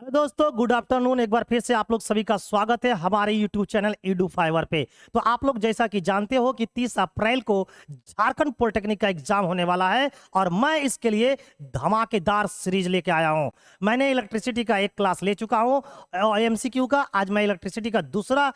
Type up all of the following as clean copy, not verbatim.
दोस्तों good afternoon. एक बार फिर से आप लोग सभी का स्वागत है हमारे यूट्यूब चैनल ईडू फाइवर पे। तो आप लोग जैसा कि जानते हो कि 30 अप्रैल को झारखंड पॉलिटेक्निक का एग्जाम होने वाला है और मैं इसके लिए धमाकेदार सीरीज लेके आया हूं। मैंने इलेक्ट्रिसिटी का एक क्लास ले चुका हूं एमसीक्यू का। आज मैं इलेक्ट्रिसिटी का दूसरा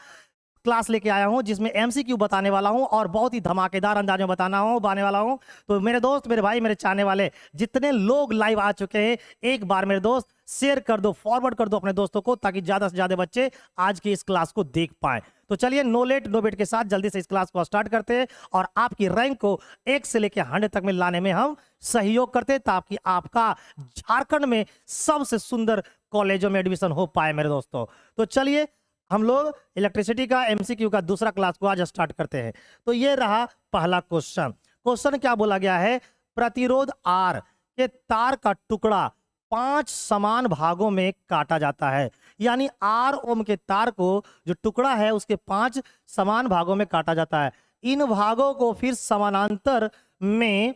क्लास लेके आया हूं जिसमें एमसीक्यू बताने वाला हूं और बहुत ही धमाकेदार अंदाज में बताने वाला हूं। तो मेरे दोस्त, मेरे भाई, मेरे चाहने वाले जितने लोग लाइव आ चुके हैं, एक बार मेरे दोस्त शेयर कर दो, फॉरवर्ड कर दो अपने दोस्तों को, ताकि ज्यादा से ज्यादा बच्चे आज की इस क्लास को देख पाए। तो चलिए नो लेट नो बेट के साथ जल्दी से इस क्लास को स्टार्ट करते हैं और आपकी रैंक को 1 से लेकर 100 तक में लाने में हम सहयोग करते हैं, ताकि आपका झारखंड में सबसे सुंदर कॉलेजों में एडमिशन हो पाए मेरे दोस्तों। तो चलिए हम लोग इलेक्ट्रिसिटी का एमसीक्यू का दूसरा क्लास को आज स्टार्ट करते हैं। तो ये रहा पहला क्वेश्चन। क्वेश्चन क्या बोला गया है? प्रतिरोध आर के तार का टुकड़ा 5 समान भागों में काटा जाता है। यानी आर ओम के तार को जो टुकड़ा है उसके 5 समान भागों में काटा जाता है। इन भागों को फिर समानांतर में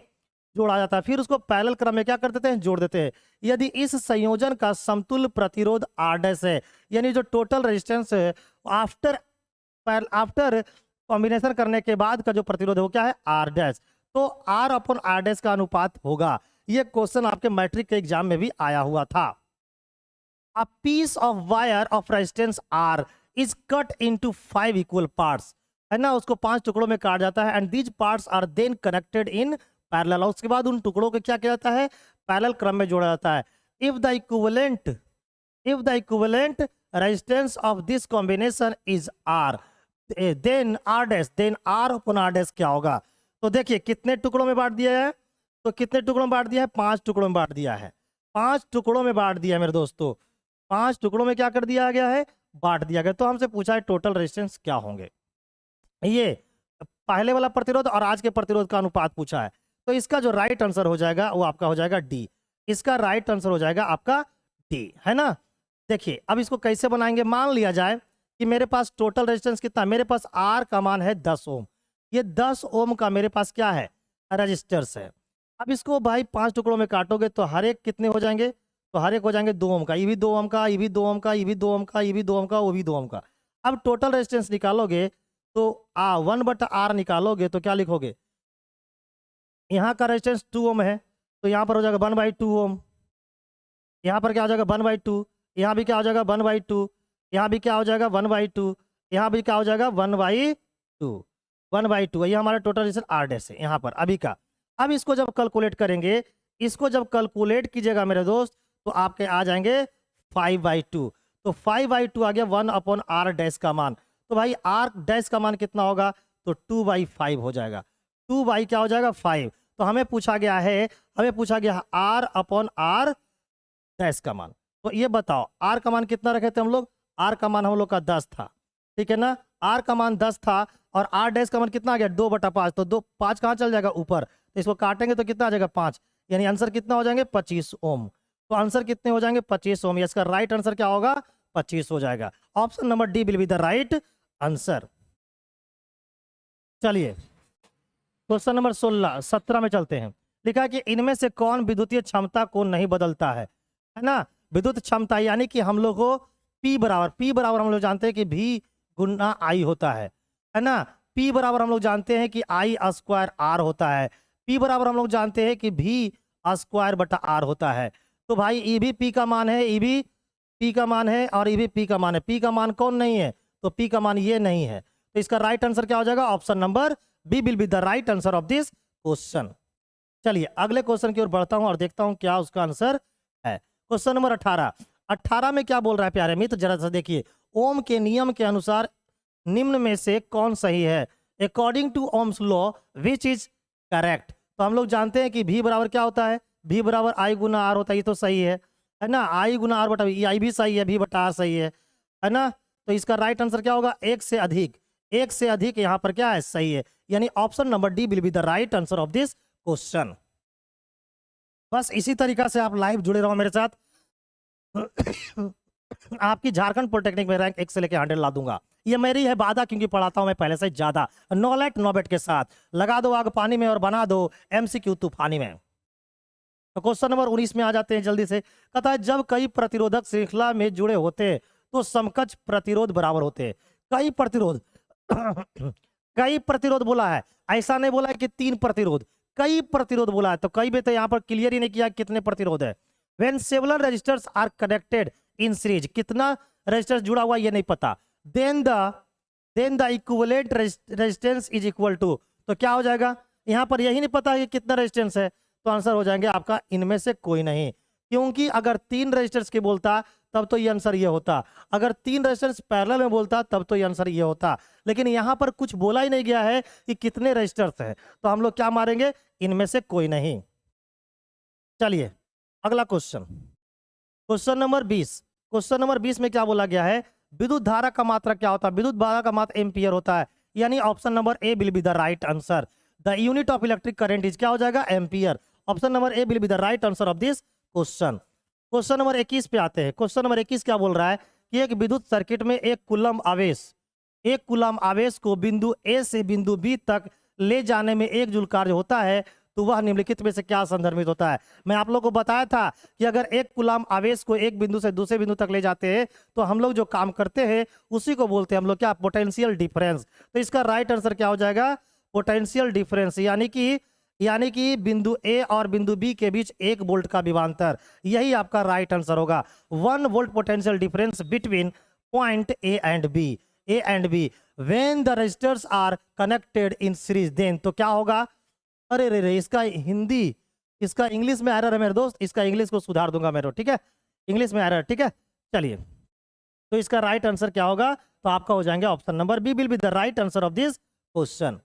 जोड़ा जाता है, फिर उसको पैरेलल क्रम में क्या कर देते हैं? जोड़ देते हैं। यदि इस संयोजन का समतुल्य प्रतिरोध आर डैश है, यानी जो टोटल रेजिस्टेंस है आफ्टर कॉम्बिनेशन करने के बाद का जो प्रतिरोध है वो क्या है? R dash. तो आर अपॉन आर डैश का अनुपात होगा। ये क्वेश्चन आपके मैट्रिक के एग्जाम में भी आया हुआ था। A piece of wire of resistance R is cut into 5 equal parts, है ना, उसको 5 टुकड़ों में काट जाता है। And these parts are then connected in parallel. उसके बाद उन टुकड़ों को क्या किया जाता है? पैरेलल क्रम में जोड़ा जाता है। If the equivalent resistance of this combination is R, then R dash, then R upon R dash क्या होगा? तो देखिए कितने टुकड़ों में बांट दिया है? तो कितने टुकड़ों में बांट दिया है? 5 टुकड़ों में बांट दिया है। 5 टुकड़ों में बांट दिया है मेरे दोस्तों। 5 टुकड़ों में क्या कर दिया गया है? बांट दिया गया। तो हमसे पूछा है टोटल रेजिस्टेंस क्या होंगे। ये पहले वाला प्रतिरोध और आज के प्रतिरोध का अनुपात पूछा है। तो इसका जो राइट आंसर हो जाएगा वो आपका हो जाएगा डी। इसका राइट आंसर हो जाएगा आपका डी, है ना। देखिए अब इसको कैसे बनाएंगे। मान लिया जाए कि मेरे पास टोटल रेजिस्टेंस कितना? मेरे पास आर का मान है 10 ओम। ये 10 ओम का मेरे पास क्या है? रजिस्टर्स है। अब इसको भाई 5 टुकड़ों में काटोगे तो हर एक कितने हो जाएंगे? तो हर एक हो जाएंगे 2 ओम का, ये भी 2 ओम का, ये भी 2 ओम का, ये भी 2 ओम का, ये भी 2 ओम का, वो भी 2 ओम का। अब टोटल रेजिस्टेंस निकालोगे तो 1/r निकालोगे तो क्या लिखोगे? यहाँ का रेजिस्टेंस 2 ओम है तो यहाँ पर हो जाएगा 1/2 ओम। यहाँ पर क्या हो जाएगा? 1/2। यहाँ भी क्या हो जाएगा? 1/2। यहाँ भी क्या हो जाएगा? 1/2। यहाँ भी क्या हो जाएगा? 1/2। 1/2 ये हमारा टोटल रेजिस्टेंस आर डैश है यहाँ पर अभी का। अब इसको जब कैलकुलेट करेंगे, इसको जब कैलकुलेट कीजिएगा मेरे दोस्त, तो आपके आ जाएंगे 5/2। तो 5/2 आ गया 1/r डैश का मान। तो भाई आर डैश का मान कितना होगा? तो 2/5 हो जाएगा। 2 क्या हो जाएगा? 5। तो हमें पूछा गया है आर अपॉन आर डैश का मान। तो ये बताओ आर का मान कितना रखे थे हम लोग? आर का मान हम लोग का 10 था, ठीक है ना। आर का मान 10 था और आर डैश का मान कितना आ गया? 2/5। तो 5 कहाँ चल जाएगा? ऊपर। तो इसको काटेंगे तो कितना आ जाएगा? 5। यानी आंसर कितना हो जाएंगे? 25 ओम। तो आंसर कितने हो जाएंगे? 25 ओम। इसका राइट आंसर क्या होगा? 25 हो जाएगा। Option number D will be the right answer. चलिए क्वेश्चन नंबर 17 में चलते हैं। लिखा है कि इनमें से कौन विद्युतीय क्षमता को नहीं बदलता है ना। विद्युत क्षमता यानी कि हम लोग को P बराबर हम लोग जानते हैं कि V गुना I होता है ना। P बराबर हम लोग जानते हैं कि I² R होता है। P बराबर हम लोग जानते हैं कि V² R होता है। तो भाई E भी P का मान है, E भी P का मान है और E भी P का मान है। P का मान कौन नहीं है? तो P का मान ये नहीं है। तो इसका राइट आंसर क्या हो जाएगा? Option number B will be the right answer of this question. चलिए अगले क्वेश्चन की ओर बढ़ता हूं और देखता हूं क्या उसका आंसर है। क्वेश्चन नंबर 18 में क्या बोल रहा है प्यारे मित्र? जरा सा देखिए। ओम के नियम के अनुसार निम्न में से कौन सही है? According to Ohm's law which is correct. तो हम लोग जानते हैं कि V बराबर क्या होता है? V बराबर I गुना R होता है। ये तो सही है ना। I गुना R बटा I भी सही है, V बटा R सही है ना। तो इसका राइट आंसर क्या होगा? एक से अधिक यहाँ पर क्या है? सही है। यानी option number D will be the right answer of this question. बस इसी तरीका से आप लाइव जुड़े रहो मेरे साथ। आपकी झारखंड पॉलिटेक्निक में रैंक 1 से लेकर 100 ला दूंगा। ये मेरी है वादा, क्योंकि पढ़ाता हूं मैं पहले से ज्यादा। नो लेट नो बेट के साथ लगा दो आग पानी में और बना दो एमसीक्यू तूफानी में। तो क्वेश्चन नंबर 19 में आ जाते हैं जल्दी से। कहता है जब कई प्रतिरोधक श्रृंखला में जुड़े होते हैं तो समकक्ष प्रतिरोध बराबर होते हैं। कई प्रतिरोध कई प्रतिरोध बोला है, ऐसा नहीं बोला है कि 3 प्रतिरोध, कई प्रतिरोध बोला है। तो कई में तो यहाँ पर क्लियर ही नहीं किया कितने प्रतिरोध है। When several resistors are connected in series, कितना रेजिस्टर्स जुड़ा हुआ ये नहीं पता। Then the equivalent resistance is equal to, तो क्या हो जाएगा, यहाँ पर यही नहीं पता कि कितना रेजिस्टेंस है, तो आंसर हो जाएंगे आपका इनमें से कोई नहीं। क्योंकि अगर 3 रेजिस्टर्स के बोलता तब तो ये आंसर ये होता, अगर 3 रेजिस्टर्स पैरेलल में बोलता तब तो ये आंसर ये होता, लेकिन यहाँ पर कुछ बोला ही नहीं गया है कि कितने रेजिस्टर्स हैं, तो हम लोग क्या मारेंगे, इनमें से कोई नहीं। चलिए अगला question, question number 20। Question number 20 में क्या बोला गया है, विद्युत धारा का मात्रा क्या होता है, विद्युत धारा का मात्रा एम्पियर होता है, यानी option number A will be the right answer. The unit of electric current is, क्या हो जाएगा, ampere. Option number A will be the right answer of this question. Question number 21 पे आते हैं। क्वेश्चन नंबर 21 क्या बोल रहा है कि एक विद्युत सर्किट में एक कूलम आवेश को बिंदु ए से बिंदु बी तक ले जाने में 1 जूल कार्य होता है, तो वह निम्नलिखित में से क्या संदर्भित होता है। मैं आप लोग को बताया था कि अगर एक कूलम आवेश को एक बिंदु से दूसरे बिंदु तक ले जाते हैं तो हम लोग जो काम करते हैं उसी को बोलते हैं हम लोग क्या, पोटेंशियल डिफरेंस। तो इसका राइट आंसर क्या हो जाएगा, पोटेंशियल डिफरेंस, यानी कि बिंदु ए और बिंदु बी के बीच 1 वोल्ट का विभवांतर, यही आपका राइट आंसर होगा। 1 volt potential difference between point A and B when the resistors are connected in series, then तो क्या होगा, अरे रे इसका इंग्लिश में एरर है मेरे दोस्त, इसका इंग्लिश को सुधार दूंगा मैं, ठीक है, इंग्लिश में एरर, ठीक है। चलिए तो इसका राइट आंसर क्या होगा, तो आपका हो जाएंगे option number B will be the right answer of this question.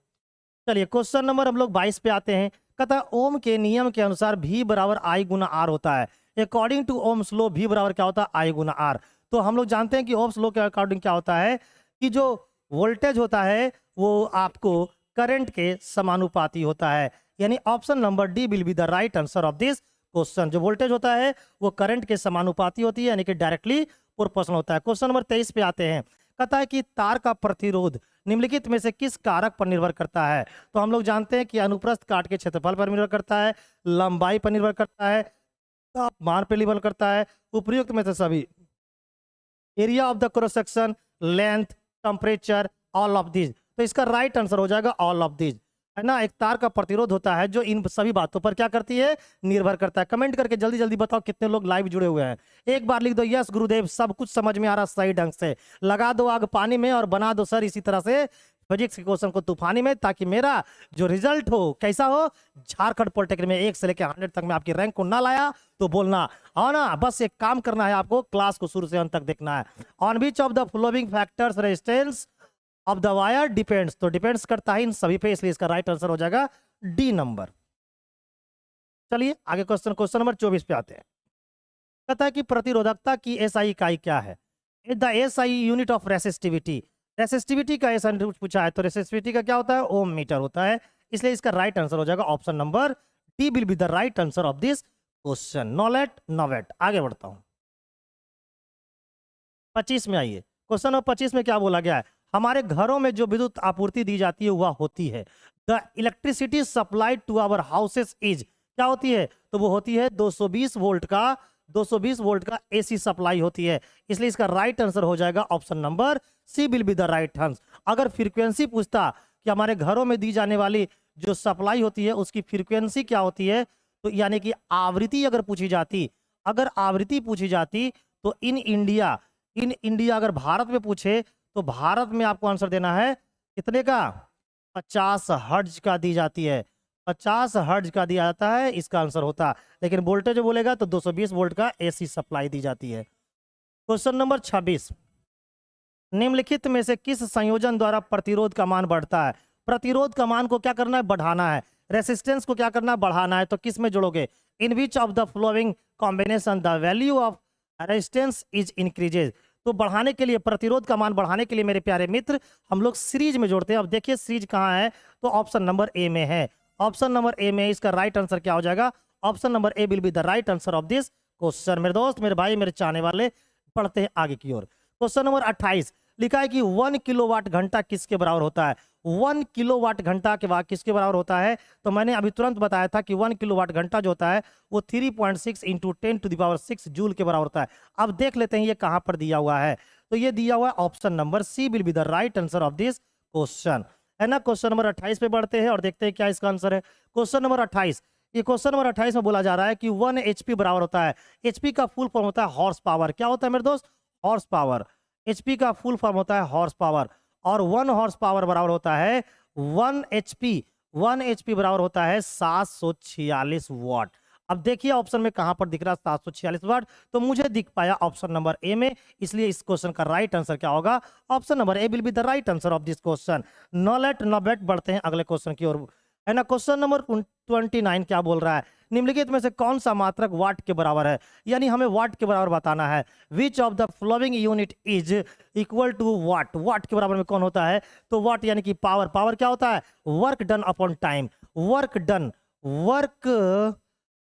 चलिए क्वेश्चन नंबर हम लोग 22 पे आते हैं। कहता है ओम के नियम के अनुसार V बराबर I गुना R होता है। According to Ohm's law V बराबर क्या होता है, I गुना R। तो हम लोग जानते हैं कि ओम्स लॉ के अकॉर्डिंग क्या होता है कि जो वोल्टेज होता है वो आपको करंट के समानुपाती होता है, यानी option number D will be the right answer of this question. जो वोल्टेज होता है वो करंट के समानुपाती होती है, यानी कि डायरेक्टली प्रोपोर्शनल होता है। क्वेश्चन नंबर 23 पे आते हैं। कहता है कि तार का प्रतिरोध निम्नलिखित में से किस कारक पर निर्भर करता है। तो हम लोग जानते हैं कि अनुप्रस्थ काट के क्षेत्रफल पर निर्भर करता है, लंबाई पर निर्भर करता है, तापमान पर निर्भर करता है, उपयुक्त में से सभी, area of the cross section, length, temperature, all of this. तो इसका राइट आंसर हो जाएगा ऑल ऑफ दिस, है ना। एक तार का प्रतिरोध होता है जो इन सभी बातों पर क्या करती है, निर्भर करता है। कमेंट करके जल्दी जल्दी बताओ कितने लोग लाइव जुड़े हुए हैं। एक बार लिख दो यस गुरुदेव, सब कुछ समझ में आ रहा सही ढंग से। लगा दो आग पानी में और बना दो सर इसी तरह से फिजिक्स के क्वेश्चन को तूफानी में, ताकि मेरा जो रिजल्ट हो कैसा हो, झारखंड पॉलिटेक्निक में 1 से लेकर 100 तक में आपकी रैंक को ना लाया तो बोलना, और ना बस एक काम करना है आपको, क्लास को शुरू से अंत तक देखना है। On which of the following factors resistance of the wire depends, तो डिपेंड्स करता है इन सभी पे, इसलिए इसका राइट आंसर हो जाएगा डी नंबर। चलिए आगे क्वेश्चन नंबर 24 पे आते हैं। कहता है कि प्रतिरोधकता की एसआई इकाई क्या है। The SI unit of resistivity, resistivity का ऐसा पूछा है, तो रेसिस्टिविटी का क्या होता है, ओम मीटर होता है, इसलिए इसका राइट आंसर हो जाएगा option number D will be the right answer of this question. No late आगे बढ़ता हूं, 25 में आइए। क्वेश्चन नंबर 25 में क्या बोला गया है, हमारे घरों में जो विद्युत आपूर्ति दी जाती है वह होती है, the electricity supplied to our houses is, क्या होती है, तो वो होती है 220 वोल्ट का एसी सप्लाई होती है, इसलिए इसका राइट आंसर हो जाएगा option number C will be the right answer. अगर फ्रीक्वेंसी पूछता कि हमारे घरों में दी जाने वाली जो सप्लाई होती है उसकी फ्रीक्वेंसी क्या होती है, तो यानी कि आवृत्ति अगर पूछी जाती तो इन इंडिया अगर भारत में पूछे तो भारत में आपको आंसर देना है कितने का, 50 हर्ट्ज का दी जाती है, 50 हर्ट्ज का दिया जाता है, इसका आंसर होता। लेकिन वोल्टेज बोलेगा तो 220 वोल्ट का एसी सप्लाई दी जाती है। क्वेश्चन नंबर 26, निम्नलिखित में से किस संयोजन द्वारा प्रतिरोध का मान बढ़ता है। प्रतिरोध का मान को क्या करना है, बढ़ाना है, रेसिस्टेंस को क्या करना है, बढ़ाना है, तो किस में जोड़ोगे, in which of the following combination the value of resistance is increases. तो बढ़ाने के लिए, प्रतिरोध का मान बढ़ाने के लिए मेरे प्यारे मित्र हम लोग सीरीज में जोड़ते हैं। अब देखिए सीरीज कहाँ है, तो ऑप्शन नंबर ए में है, ऑप्शन नंबर ए में। इसका राइट आंसर क्या हो जाएगा, option number A will be the right answer of this question. मेरे दोस्त, मेरे भाई, मेरे चाहने वाले, पढ़ते हैं आगे की ओर। क्वेश्चन नंबर 28 लिखा है कि 1 किलोवाट घंटा किसके बराबर होता है। 1 किलोवाट घंटा के बाद किसके बराबर होता है? तो मैंने अभी तुरंत बताया था कि 1 किलोवाट घंटा जो होता है वो 3.6 इंटू 10⁻6 जूल के बराबर होता है। अब देख लेते हैं ये कहां पर दिया हुआ है। तो ये दिया हुआ है option number C will be the right answer of this question, है ना। क्वेश्चन नंबर 28 पे बढ़ते हैं और देखते हैं क्या इसका आंसर है। क्वेश्चन नंबर 28, ये क्वेश्चन नंबर 28 में बोला जा रहा है कि 1 HP बराबर होता है, HP का फुल फॉर्म होता है हॉर्स पावर। क्या होता है मेरे दोस्त? Horse power. HP का फुल फॉर्म होता है हॉर्स पावर, और 1 हॉर्स पावर बराबर होता है 1 HP। 1 HP बराबर होता है 746 वाट। अब देखिए ऑप्शन में कहां पर दिख रहा है 746 वाट, तो मुझे दिख पाया ऑप्शन नंबर ए में, इसलिए इस क्वेश्चन का राइट आंसर क्या होगा? Option number A will be the right answer of this question. No late no bet, बढ़ते हैं अगले क्वेश्चन की ओर, है ना। क्वेश्चन नंबर 29 क्या बोल रहा है? निम्नलिखित में से कौन सा मात्रक वाट के बराबर है? यानी हमें वाट के बराबर बताना है। Which of the following unit is equal to watt? Watt के बराबर में कौन होता है? तो वाट यानी कि पावर। पावर क्या होता है? Work done upon time. Work done,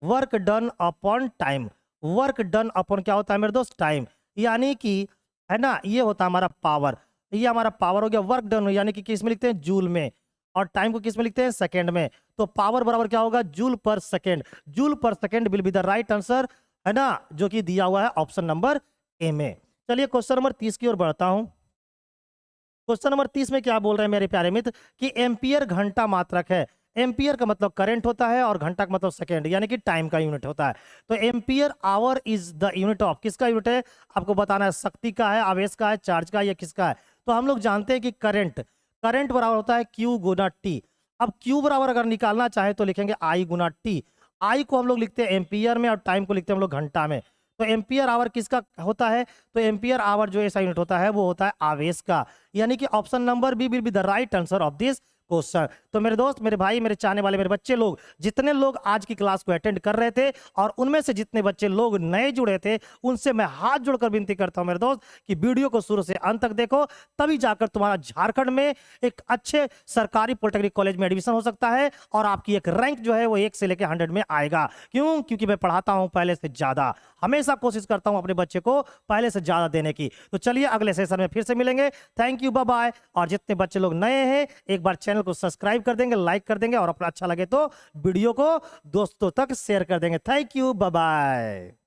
work done upon time. Work done upon क्या होता है मेरे दोस्त? टाइम। यानी कि, है ना, ये होता है हमारा पावर। ये हमारा पावर हो गया। वर्क डन यानी कि किस में लिखते हैं? जूल में। और टाइम को किस में लिखते हैं? सेकंड में। तो पावर बराबर क्या होगा? जूल पर सेकंड। जूल पर second will be the right answer, है ना, जो कि दिया हुआ है ऑप्शन नंबर ए में। चलिए क्वेश्चन नंबर 30 की ओर बढ़ता हूं। क्वेश्चन नंबर 30 में क्या बोल रहे हैं मेरे प्यारे मित्र कि एम्पियर घंटा मात्रक है। एम्पियर का मतलब करंट होता है और घंटा का मतलब सेकंड, यानी कि टाइम का यूनिट होता है। तो ampere hour is the unit of, किसका यूनिट है? आपको बताना है, शक्ति का है, आवेश का है, चार्ज का है, या किसका है? तो हम लोग जानते हैं कि करंट, करंट बराबर होता है Q गुना T। अब Q बराबर अगर निकालना चाहे तो लिखेंगे I गुना T। I को हम लोग लिखते हैं एम्पियर में और टाइम को लिखते हैं हम लोग घंटा में। तो एम्पियर आवर किसका होता है? तो एम्पियर आवर जो ऐसा यूनिट होता है वो होता है आवेश का, यानी कि option number B will be the right answer of this question. तो मेरे दोस्त, मेरे भाई, मेरे चाहने वाले, मेरे बच्चे लोग, जितने लोग आज की क्लास को अटेंड कर रहे थे और उनमें से जितने बच्चे लोग नए जुड़े थे, उनसे मैं हाथ जोड़कर विनती करता हूं मेरे दोस्त कि वीडियो को शुरू से अंत तक देखो, तभी जाकर तुम्हारा झारखंड में एक अच्छे सरकारी पॉलिटेक्निक कॉलेज में एडमिशन हो सकता है और आपकी एक रैंक जो है वो 1 से लेकर 100 में आएगा। क्यों? क्योंकि मैं पढ़ाता हूं पहले से ज्यादा, हमेशा कोशिश करता हूं अपने बच्चे को पहले से ज्यादा देने की। तो चलिए अगले सेशन में फिर से मिलेंगे। Thank you, bye bye. और जितने बच्चे लोग नए हैं एक बार चैनल को सब्सक्राइब कर देंगे, लाइक कर देंगे और अपना अच्छा लगे तो वीडियो को दोस्तों तक शेयर कर देंगे। Thank you, bye bye.